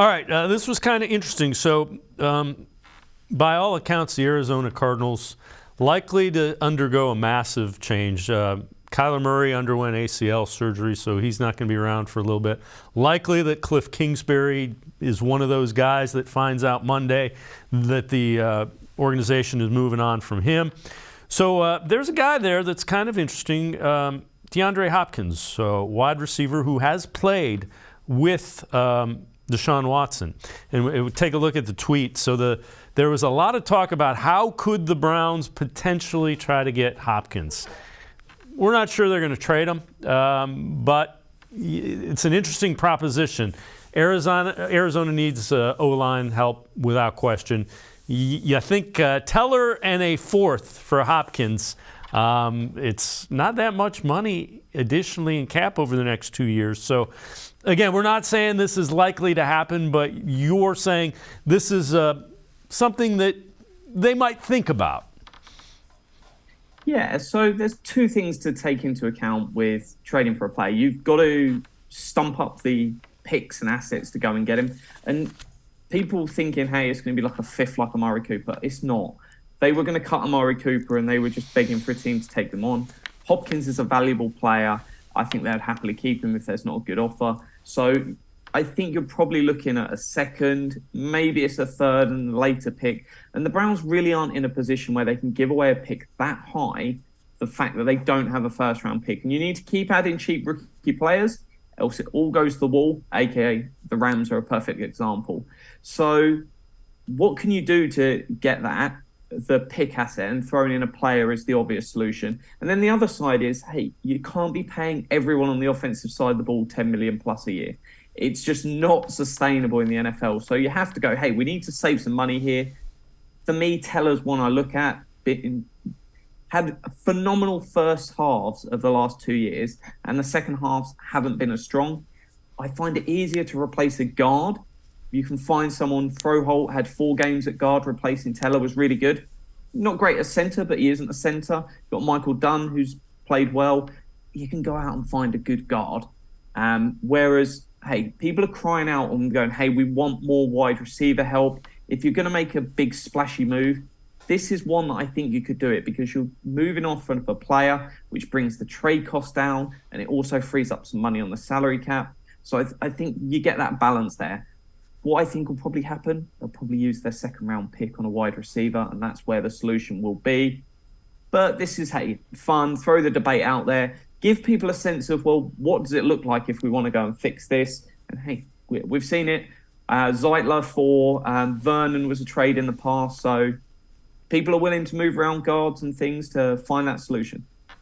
All right, this was kind of interesting. So, by all accounts, the Arizona Cardinals likely to undergo a massive change. Kyler Murray underwent ACL surgery, so he's not going to be around for a little bit. Likely that Cliff Kingsbury is one of those guys that finds out Monday that the organization is moving on from him. So there's a guy there that's kind of interesting, DeAndre Hopkins, wide receiver who has played with Deshaun Watson. And it would take a look at the tweet. So there was a lot of talk about how could the Browns potentially try to get Hopkins. We're not sure they're going to trade him, but it's an interesting proposition. Arizona needs O-line help without question. You think Teller and a fourth for Hopkins. It's not that much money additionally in cap over the next 2 years. So, again, we're not saying this is likely to happen, but you're saying this is something that they might think about. Yeah, so there's two things to take into account with trading for a player. You've got to stump up the picks and assets to go and get him. And people thinking, hey, it's going to be like a fifth like Amari Cooper. It's not. They were going to cut Amari Cooper and they were just begging for a team to take them on. Hopkins is a valuable player. I think they'd happily keep him if there's not a good offer. So I think you're probably looking at a second, maybe it's a third and later pick. And the Browns really aren't in a position where they can give away a pick that high, the fact that they don't have a first-round pick. And you need to keep adding cheap rookie players, else it all goes to the wall, a.k.a. the Rams are a perfect example. So what can you do to get that? The pick asset, and throwing in a player is the obvious solution. And then the other side is, hey, you can't be paying everyone on the offensive side of the ball $10 million plus a year. It's just not sustainable in the NFL. So you have to go, hey, we need to save some money here. For me, Teller's one I look at. Had phenomenal first halves of the last 2 years, and the second halves haven't been as strong. I find it easier to replace a guard. You can find someone. Froholt had 4 games at guard, replacing Teller was really good. Not great at center, but he isn't a center. You've got Michael Dunn, who's played well. You can go out and find a good guard. Whereas, hey, people are crying out and going, hey, we want more wide receiver help. If you're going to make a big splashy move, this is one that I think you could do it because you're moving off of a player, which brings the trade cost down, and it also frees up some money on the salary cap. So I think you get that balance there. What I think will probably happen, they'll probably use their second round pick on a wide receiver, and that's where the solution will be. But this is, hey, fun. Throw the debate out there. Give people a sense of, well, what does it look like if we want to go and fix this? And hey, we've seen it. Zeitler for Vernon was a trade in the past. So people are willing to move around guards and things to find that solution.